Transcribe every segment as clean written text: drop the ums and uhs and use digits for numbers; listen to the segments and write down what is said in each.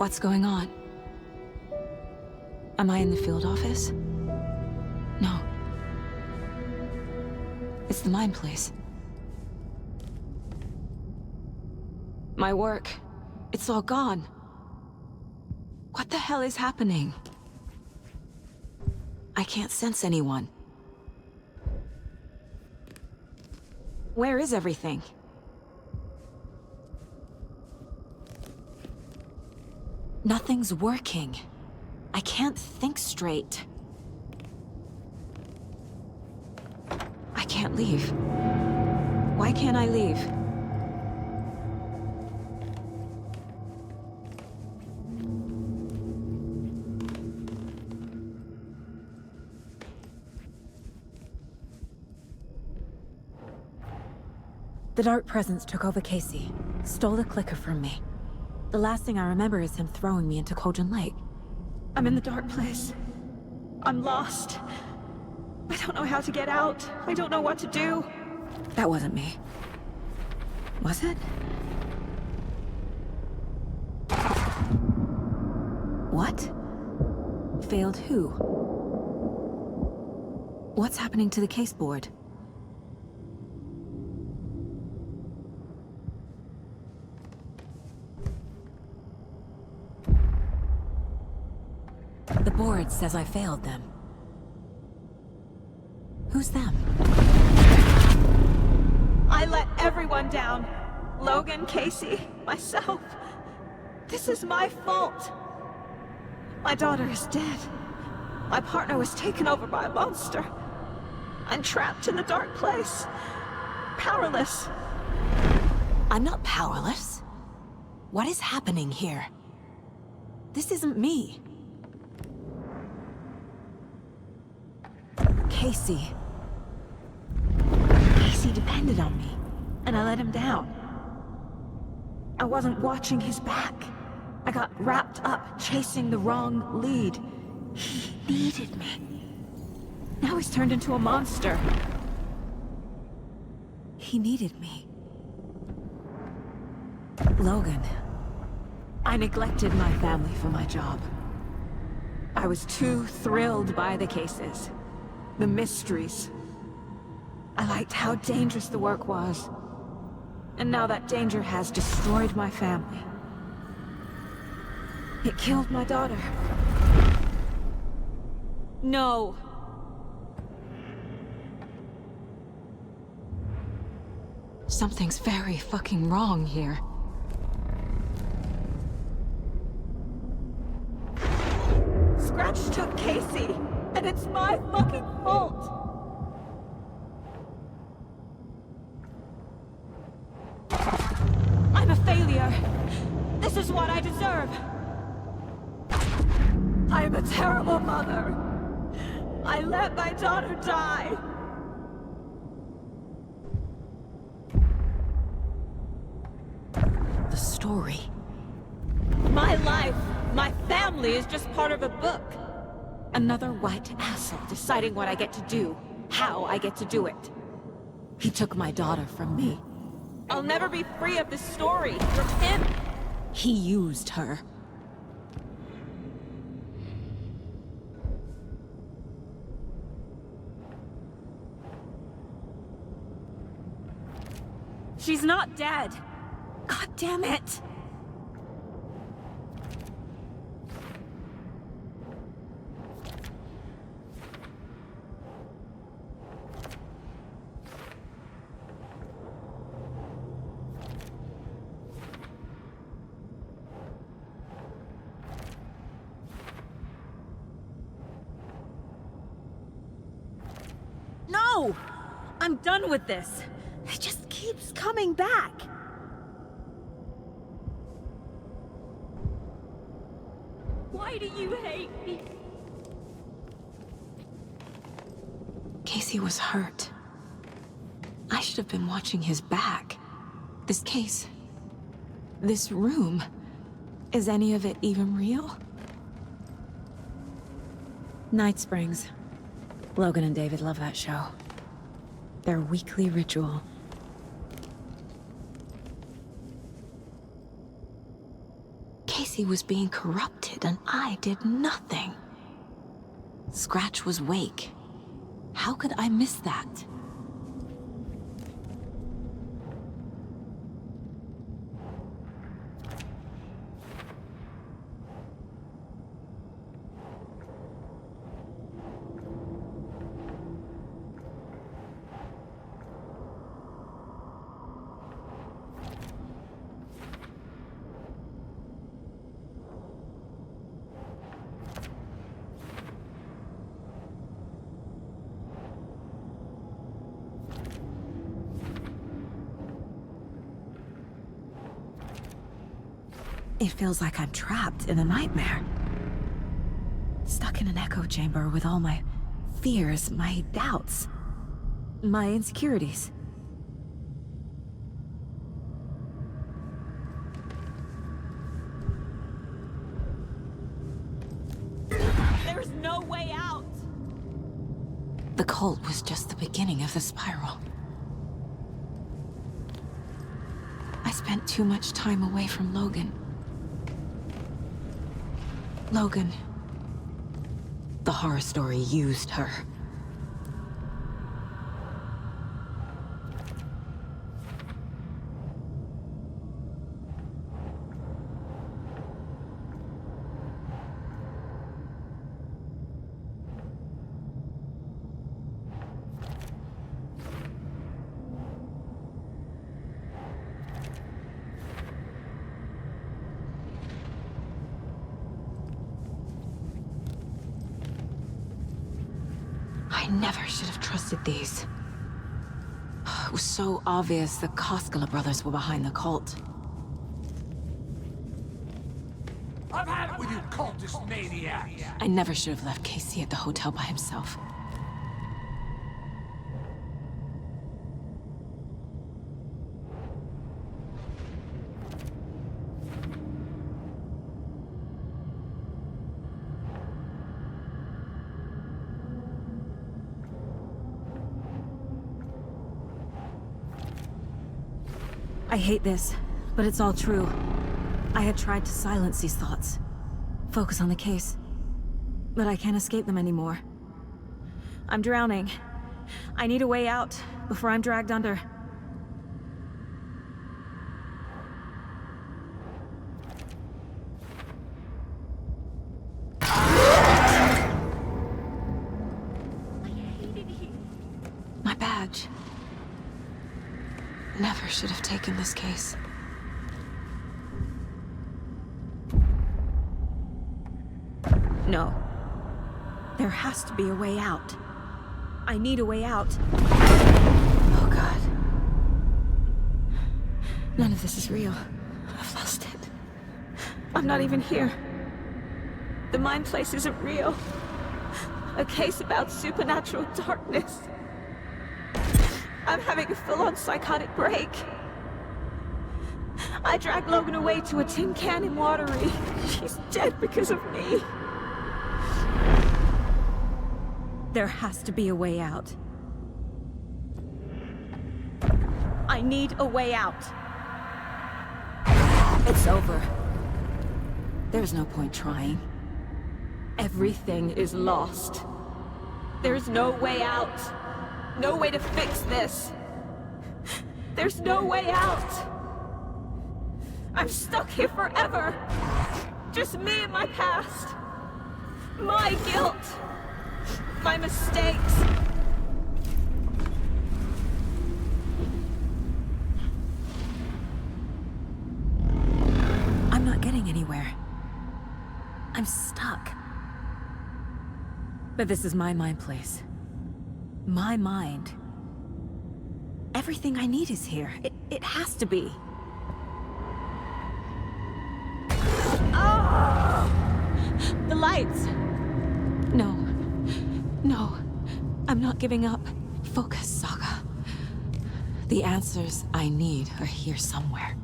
What's going on? Am I in the field office? No. It's the mine place. My work. It's all gone. What the hell is happening? I can't sense anyone. Where is everything? Nothing's working. I can't think straight. I can't leave. Why can't I leave? The Dark Presence took over Casey, stole the clicker from me. The last thing I remember is him throwing me into Cauldron Lake. I'm in the dark place. I'm lost. I don't know how to get out. I don't know what to do. That wasn't me. Was it? What? Failed who? What's happening to the case board? The board says I failed them. Who's them? I let everyone down. Logan, Casey, myself. This is my fault. My daughter is dead. My partner was taken over by a monster. I'm trapped in the dark place. Powerless. I'm not powerless. What is happening here? This isn't me. Casey. Casey depended on me, and I let him down. I wasn't watching his back. I got wrapped up chasing the wrong lead. He needed me. Now he's turned into a monster. He needed me. Logan. I neglected my family for my job. I was too thrilled by the cases. The mysteries. I liked how dangerous the work was. And now that danger has destroyed my family. It killed my daughter. No. Something's very fucking wrong here. Scratch took Casey, and it's my fucking fault. I'm a failure. This is what I deserve. I'm a terrible mother. I let my daughter die. The story. My life, my family is just part of a book. Another white asshole deciding what I get to do, how I get to do it. He took my daughter from me. I'll never be free of this story from him. He used her. She's not dead. God damn it. No! I'm done with this. It just keeps coming back. Why do you hate me? Casey was hurt. I should have been watching his back. This case... this room... is any of it even real? Night Springs. Logan and David love that show. Their weekly ritual. Casey Casey was being corrupted and I did nothing. Scratch was Wake. How could I miss that? It feels like I'm trapped in a nightmare. Stuck in an echo chamber with all my fears, my doubts, my insecurities. There's no way out! The cult was just the beginning of the spiral. I spent too much time away from Logan. Logan. The horror story used her. I never should have trusted these. It was so obvious the Koskela brothers were behind the cult. I've had it with you cultist maniacs! I never should have left Casey at the hotel by himself. I hate this, but it's all true. I had tried to silence these thoughts. Focus on the case. But I can't escape them anymore. I'm drowning. I need a way out before I'm dragged under. My badge. Never should have taken this case. No. There has to be a way out. I need a way out. Oh God. None of this is real. I've lost it. I'm not even here. The mind place isn't real. A case about supernatural darkness. I'm having a full-on psychotic break. I dragged Logan away to a tin can in Watery. She's dead because of me. There has to be a way out. I need a way out. It's over. There's no point trying. Everything is lost. There's no way out. No way to fix this. There's no way out. I'm stuck here forever. Just me and my past. My guilt. My mistakes. I'm not getting anywhere. I'm stuck. But this is my mind place. My mind. Everything I need is here. It has to be. The lights. No. No. I'm not giving up. Focus, Saga. The answers I need are here somewhere.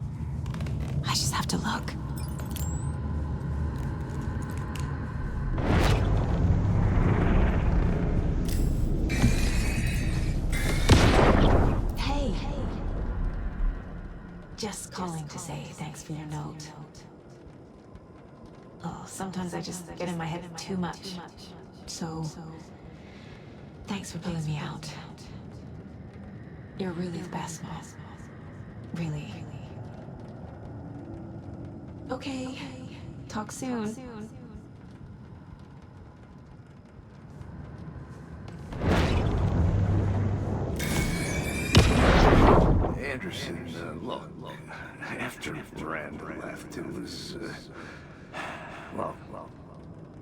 I just have to look. Hey. Just calling to say thanks for your note. Oh, sometimes I just get in my head too much. So, thanks for pulling me out. You're really the best, Mom. Really. Okay. Talk soon. Anderson, look, after Miranda left, it was, well,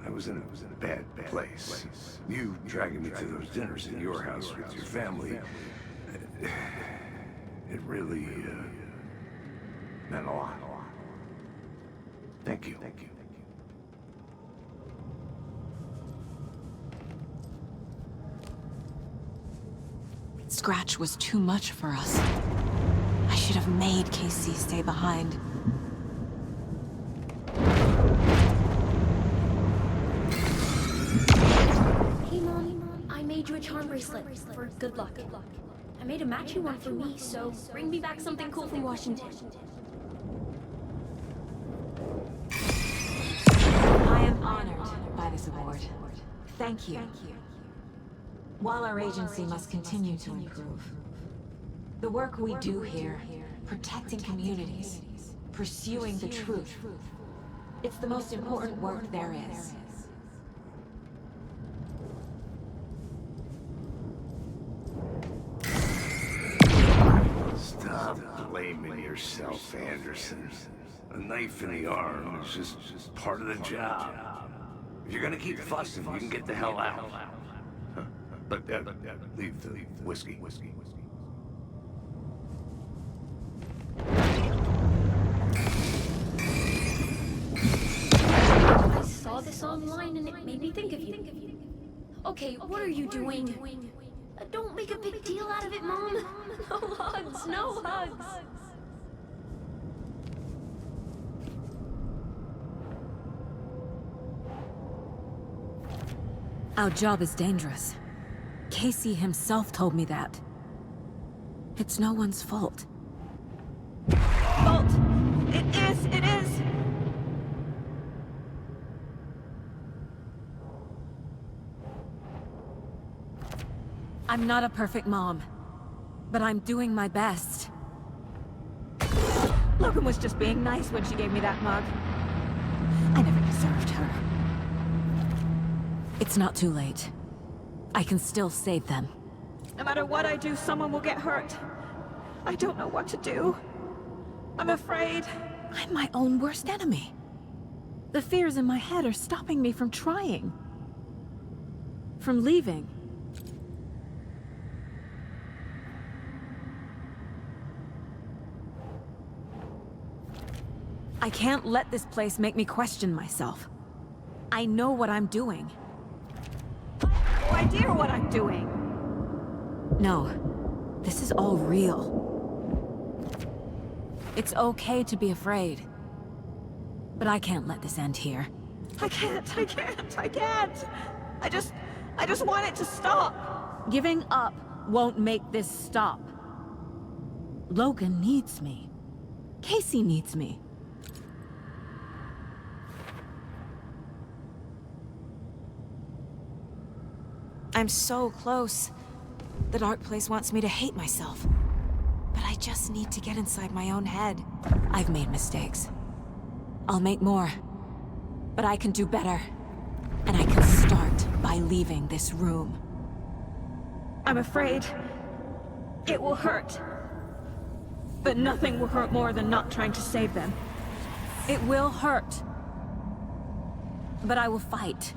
I was in a bad place. You dragging me to those dinners in your house with your family, it really, meant a lot. Thank you. Scratch was too much for us. I should have made Casey stay behind. Hey, Mom. I made you a charm bracelet for good luck. I made a matching one for me, so bring me back something cool from Washington. I am honored by this award. Thank you. While our agency must continue to improve, the work we do here, protecting communities, pursuing the truth, it's the most important work there is. Stop blaming yourself, Anderson. A knife in the arm is just part of the job. If you're gonna keep fussing, you can get the hell out. But leave the whiskey. I saw this online and it made me think of you. Okay, what are you doing? Don't make a big deal out of it, Mom. No hugs. Our job is dangerous. Casey himself told me that. It's no one's fault. Fault! It is! I'm not a perfect mom, but I'm doing my best. Logan was just being nice when she gave me that mug. I never deserved her. It's not too late. I can still save them. No matter what I do, someone will get hurt. I don't know what to do. I'm afraid. I'm my own worst enemy. The fears in my head are stopping me from trying. From leaving. I can't let this place make me question myself. I know what I'm doing. I have no idea what I'm doing. No, this is all real. It's okay to be afraid. But I can't let this end here. I can't. I just want it to stop. Giving up won't make this stop. Logan needs me. Casey needs me. I'm so close. The dark place wants me to hate myself. But I just need to get inside my own head. I've made mistakes. I'll make more. But I can do better. And I can start by leaving this room. I'm afraid it will hurt. But nothing will hurt more than not trying to save them. It will hurt. But I will fight.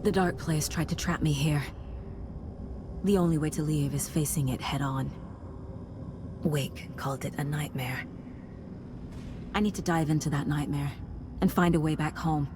The Dark Place tried to trap me here. The only way to leave is facing it head-on. Wake called it a nightmare. I need to dive into that nightmare and find a way back home.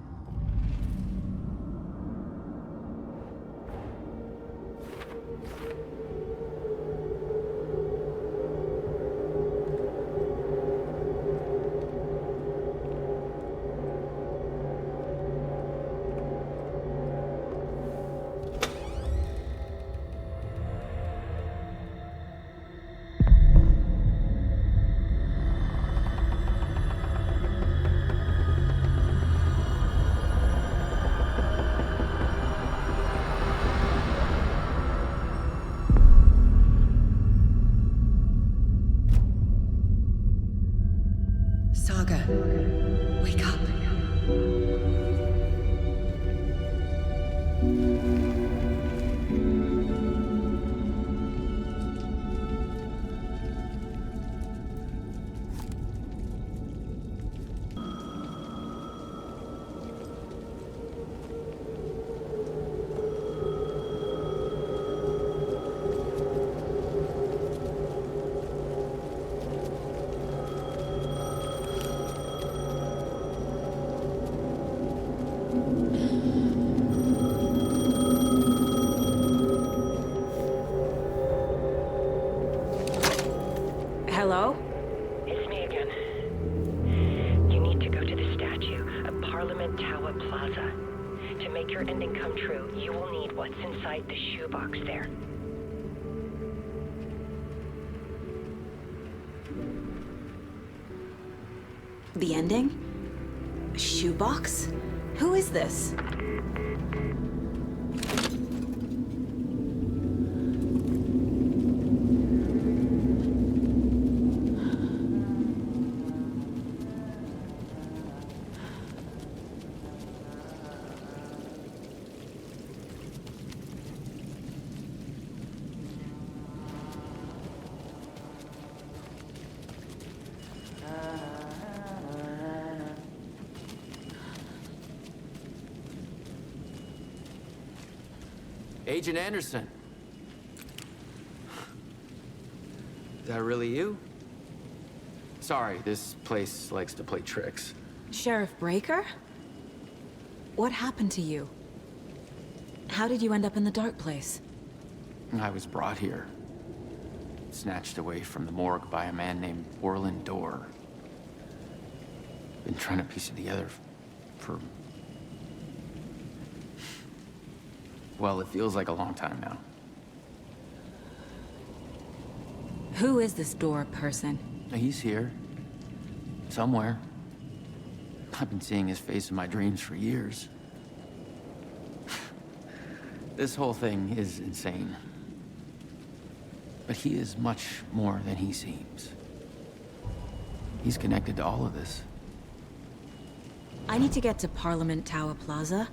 inside the shoebox there. The ending? A shoebox? Who is this? Agent Anderson. Is that really you? Sorry, this place likes to play tricks. Sheriff Breaker? What happened to you? How did you end up in the dark place? I was brought here. Snatched away from the morgue by a man named Orland Dorr. Been trying to piece it together for... well, it feels like a long time now. Who is this Dorr person? He's here. Somewhere. I've been seeing his face in my dreams for years. This whole thing is insane. But he is much more than he seems. He's connected to all of this. I need to get to Parliament Tower Plaza.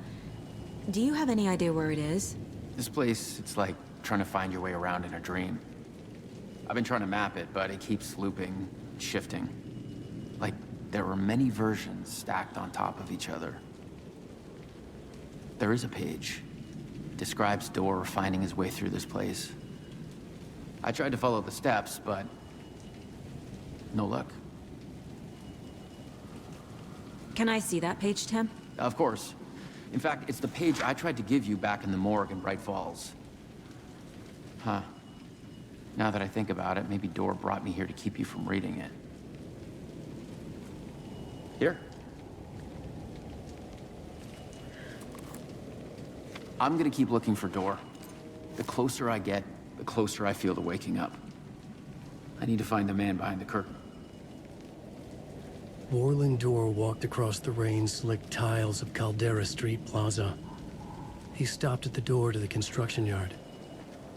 Do you have any idea where it is? This place, it's like trying to find your way around in a dream. I've been trying to map it, but it keeps looping, shifting. Like there were many versions stacked on top of each other. There is a page. Describes Dorr finding his way through this place. I tried to follow the steps, but no luck. Can I see that page, Tim? Of course. In fact, it's the page I tried to give you back in the morgue in Bright Falls. Huh. Now that I think about it, maybe Dorr brought me here to keep you from reading it. Here. I'm gonna keep looking for Dorr. The closer I get, the closer I feel to waking up. I need to find the man behind the curtain. Orland Dorr walked across the rain-slicked tiles of Caldera Street Plaza. He stopped at the door to the construction yard.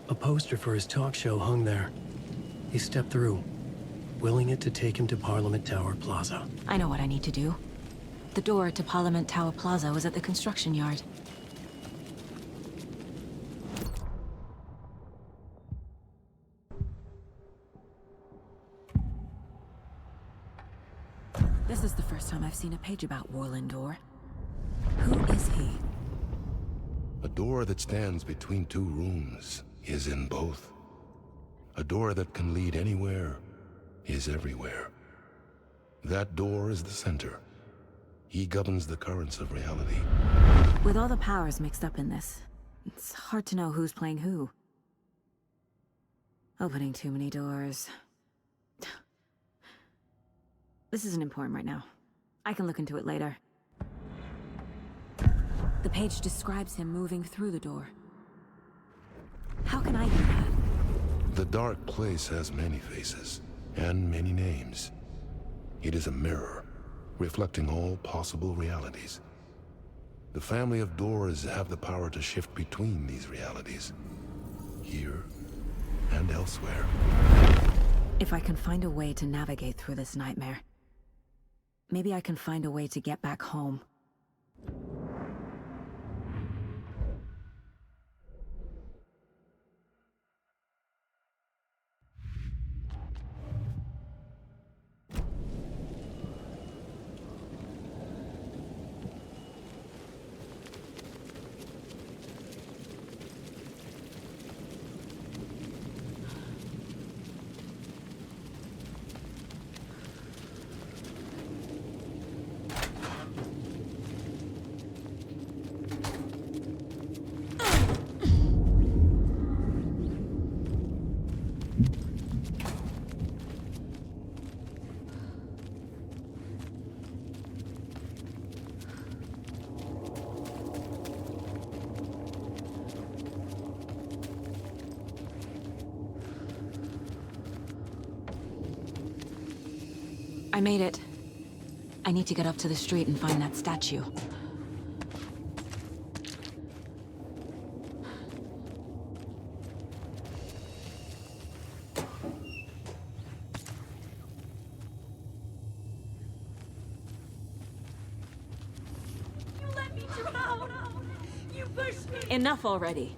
A poster for his talk show hung there. He stepped through, willing it to take him to Parliament Tower Plaza. I know what I need to do. The door to Parliament Tower Plaza was at the construction yard. This is the first time I've seen a page about Orland Dorr. Who is he? A door that stands between two rooms is in both. A door that can lead anywhere is everywhere. That door is the center. He governs the currents of reality. With all the powers mixed up in this, it's hard to know who's playing who. Opening too many doors. This isn't important right now. I can look into it later. The page describes him moving through the door. How can I do that? The dark place has many faces and many names. It is a mirror, reflecting all possible realities. The family of Dorrs have the power to shift between these realities, here and elsewhere. If I can find a way to navigate through this nightmare, maybe I can find a way to get back home. I made it. I need to get up to the street and find that statue. You let me drown! You pushed me! Enough already.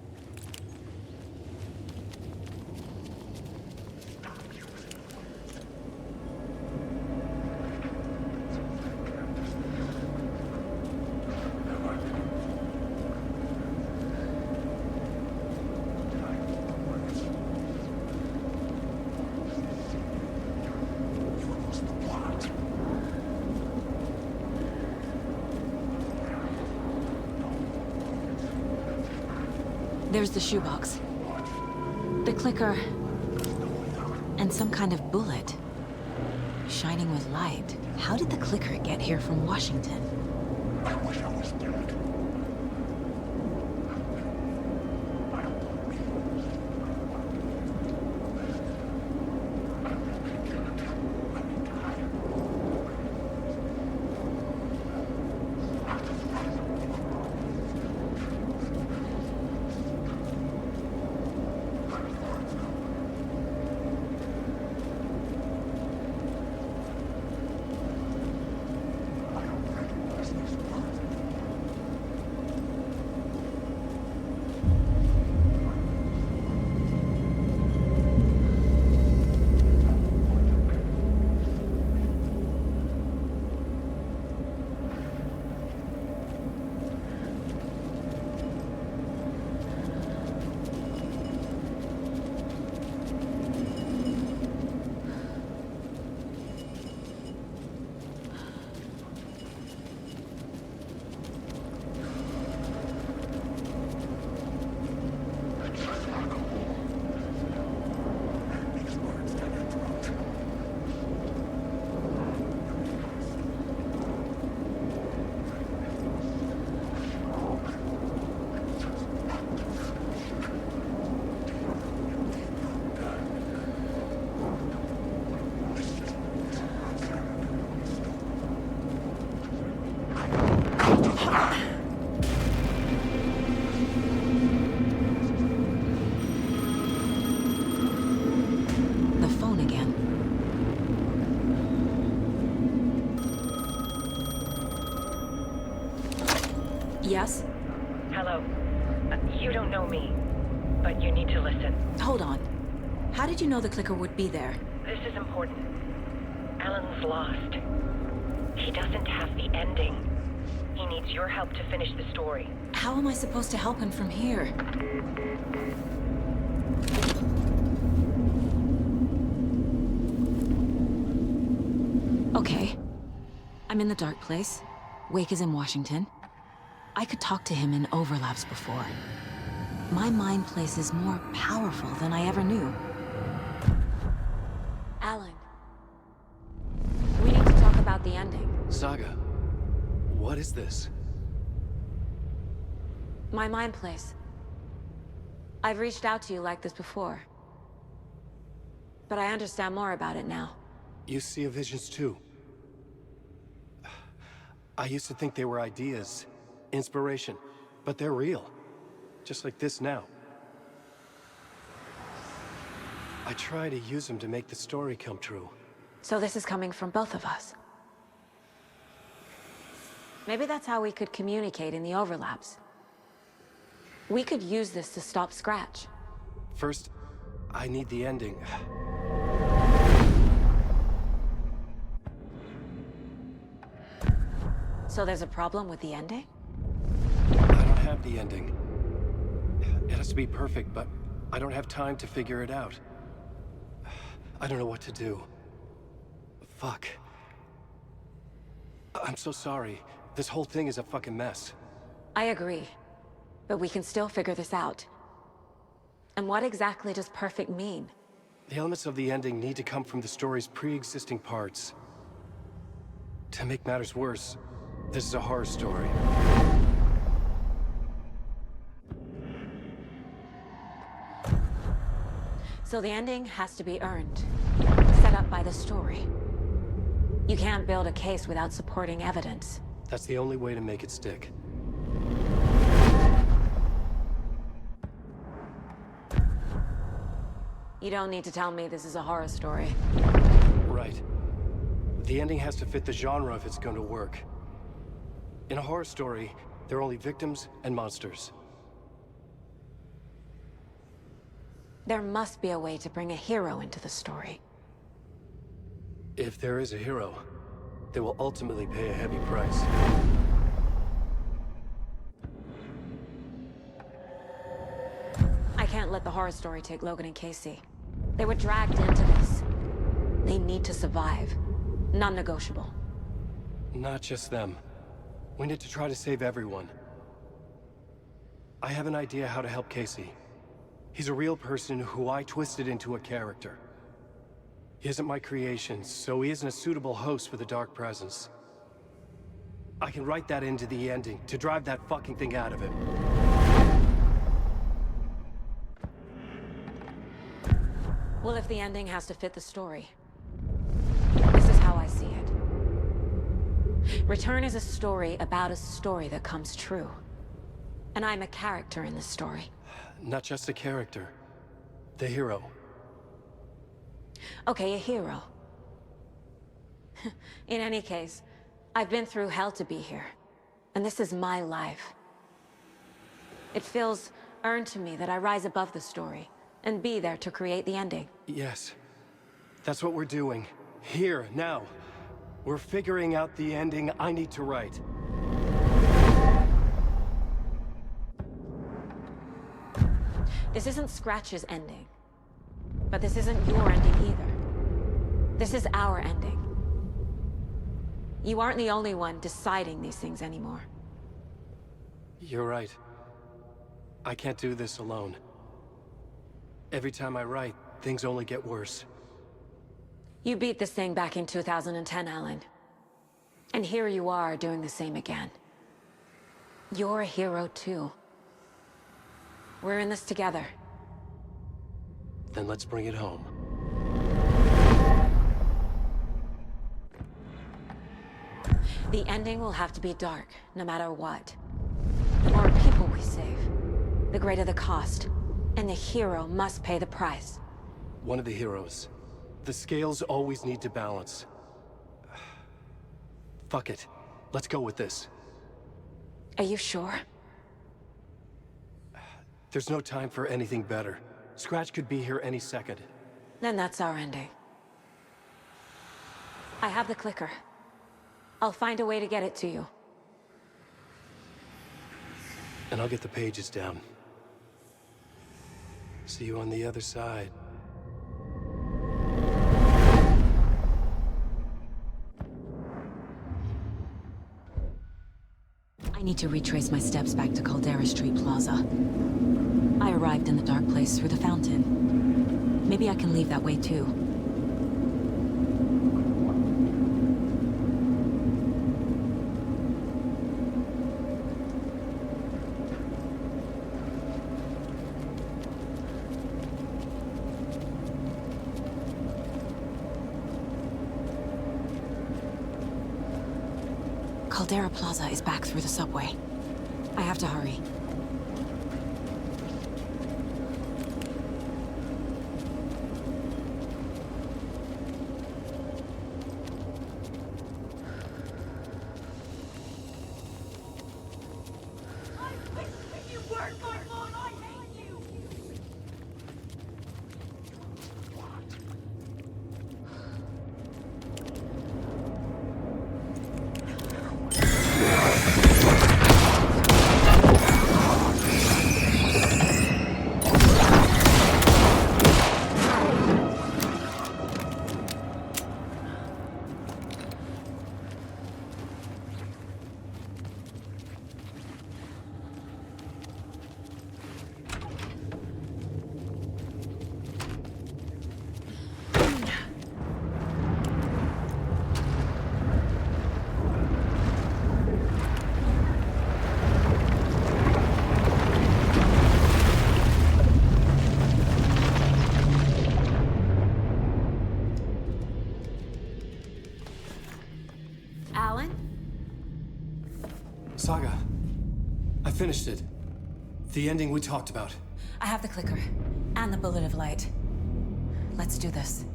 There's the shoebox. The clicker. And some kind of bullet. Shining with light. How did the clicker get here from Washington? I wish I was dead. Yes? Hello. You don't know me, but you need to listen. Hold on. How did you know the clicker would be there? This is important. Alan's lost. He doesn't have the ending. He needs your help to finish the story. How am I supposed to help him from here? Okay. I'm in the dark place. Wake is in Washington. I could talk to him in overlaps before. My mind place is more powerful than I ever knew. Alan. We need to talk about the ending. Saga, what is this? My mind place. I've reached out to you like this before. But I understand more about it now. You see visions too. I used to think they were ideas, inspiration, but they're real. Just like this now. I try to use them to make the story come true. So this is coming from both of us. Maybe that's how we could communicate in the overlaps. We could use this to stop Scratch. First, I need the ending. So there's a problem with the ending? I don't have the ending. It has to be perfect, but I don't have time to figure it out. I don't know what to do. Fuck. I'm so sorry. This whole thing is a fucking mess. I agree. But we can still figure this out. And what exactly does perfect mean? The elements of the ending need to come from the story's pre-existing parts. To make matters worse, this is a horror story. So the ending has to be earned. Set up by the story. You can't build a case without supporting evidence. That's the only way to make it stick. You don't need to tell me this is a horror story. Right. The ending has to fit the genre if it's going to work. In a horror story, there are only victims and monsters. There must be a way to bring a hero into the story. If there is a hero, they will ultimately pay a heavy price. I can't let the horror story take Logan and Casey. They were dragged into this. They need to survive. Non-negotiable. Not just them. We need to try to save everyone. I have an idea how to help Casey. He's a real person who I twisted into a character. He isn't my creation, so he isn't a suitable host for the Dark Presence. I can write that into the ending to drive that fucking thing out of him. Well, if the ending has to fit the story, this is how I see it. Return is a story about a story that comes true. And I'm a character in this story. Not just a character. The hero. Okay, a hero. In any case, I've been through hell to be here. And this is my life. It feels earned to me that I rise above the story and be there to create the ending. Yes. That's what we're doing. Here, now. We're figuring out the ending I need to write. This isn't Scratch's ending. But this isn't your ending either. This is our ending. You aren't the only one deciding these things anymore. You're right. I can't do this alone. Every time I write, things only get worse. You beat this thing back in 2010, Alan. And here you are doing the same again. You're a hero too. We're in this together. Then let's bring it home. The ending will have to be dark, no matter what. The more people we save, the greater the cost. And the hero must pay the price. One of the heroes. The scales always need to balance. Fuck it. Let's go with this. Are you sure? There's no time for anything better. Scratch could be here any second. Then that's our ending. I have the clicker. I'll find a way to get it to you. And I'll get the pages down. See you on the other side. I need to retrace my steps back to Caldera Street Plaza. I arrived in the dark place through the fountain. Maybe I can leave that way too. Caldera Plaza is back through the subway. I have to hurry. finished it. The ending we talked about. I have the clicker. And the bullet of light. Let's do this.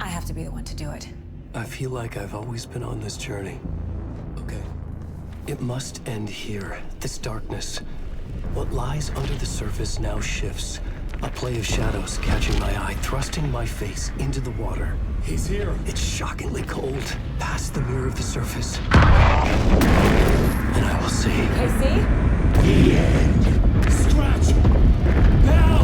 I have to be the one to do it. I feel like I've always been on this journey. Okay. It must end here. This darkness. What lies under the surface now shifts. A play of shadows catching my eye, thrusting my face into the water. He's here. It's shockingly cold, past the mirror of the surface. And I will see... Casey? The end. Scratch! Now!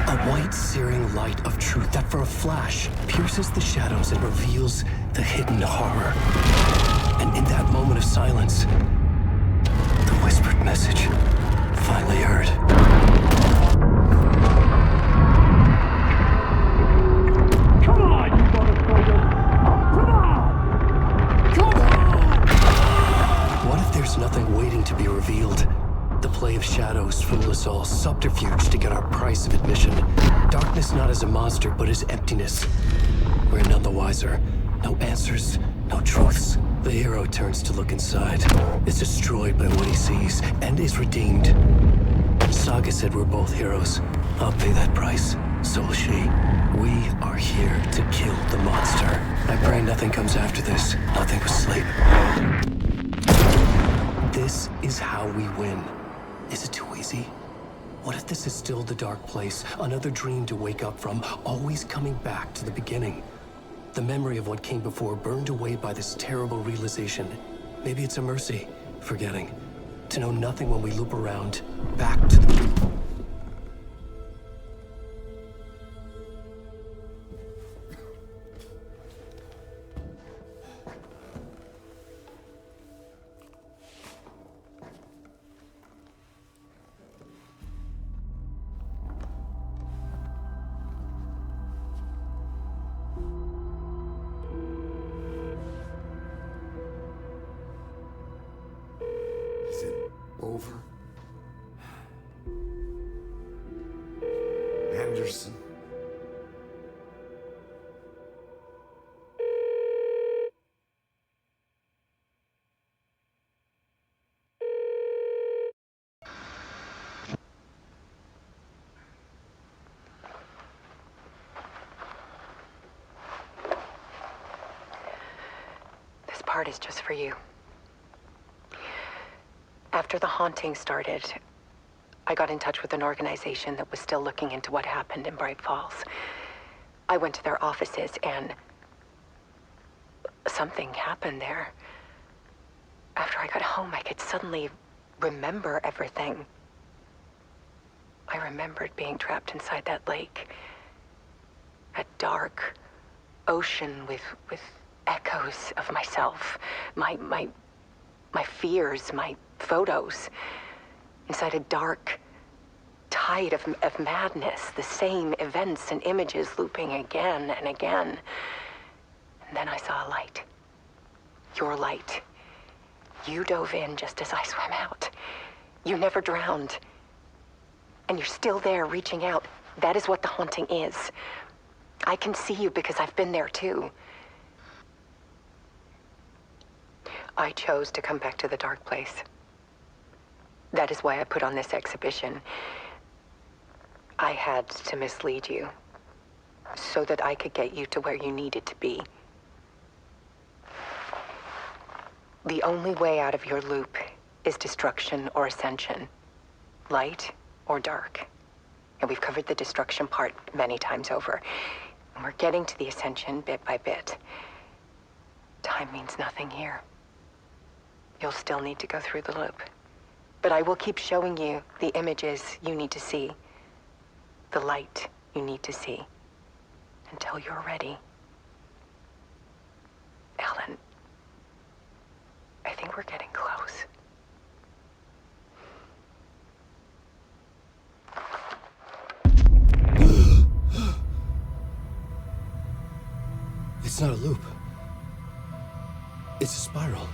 A white, searing light of truth that for a flash pierces the shadows and reveals the hidden horror. And in that moment of silence, the whispered message finally heard. Come on, you motherfucker! Come on! Come on! What if there's nothing waiting to be revealed? The play of shadows fool us all, subterfuge to get our price of admission. Darkness not as a monster, but as emptiness. We're none the wiser. No answers, no truths. The hero turns to look inside, is destroyed by what he sees, and is redeemed. Saga said we're both heroes. I'll pay that price. So will she. We are here to kill the monster. I pray nothing comes after this. Nothing but sleep. This is how we win. Is it too easy? What if this is still the dark place? Another dream to wake up from, always coming back to the beginning. The memory of what came before burned away by this terrible realization. Maybe it's a mercy, forgetting. To know nothing when we loop around, back to the... Is it over? Anderson? This part is just for you. After the haunting started, I got in touch with an organization that was still looking into what happened in Bright Falls. I went to their offices and something happened there. After I got home, I could suddenly remember everything. I remembered being trapped inside that lake. A dark ocean with echoes of myself. My fears, my photos. Inside a dark tide of madness. The same events and images looping again and again. And then I saw a light. Your light. You dove in just as I swam out. You never drowned. And you're still there reaching out. That is what the haunting is. I can see you because I've been there too. I chose to come back to the dark place. That is why I put on this exhibition. I had to mislead you so that I could get you to where you needed to be. The only way out of your loop is destruction or ascension, light or dark. And we've covered the destruction part many times over. And we're getting to the ascension bit by bit. Time means nothing here. You'll still need to go through the loop. But I will keep showing you the images you need to see, the light you need to see, until you're ready. Alan, I think we're getting close. It's not a loop. It's a spiral.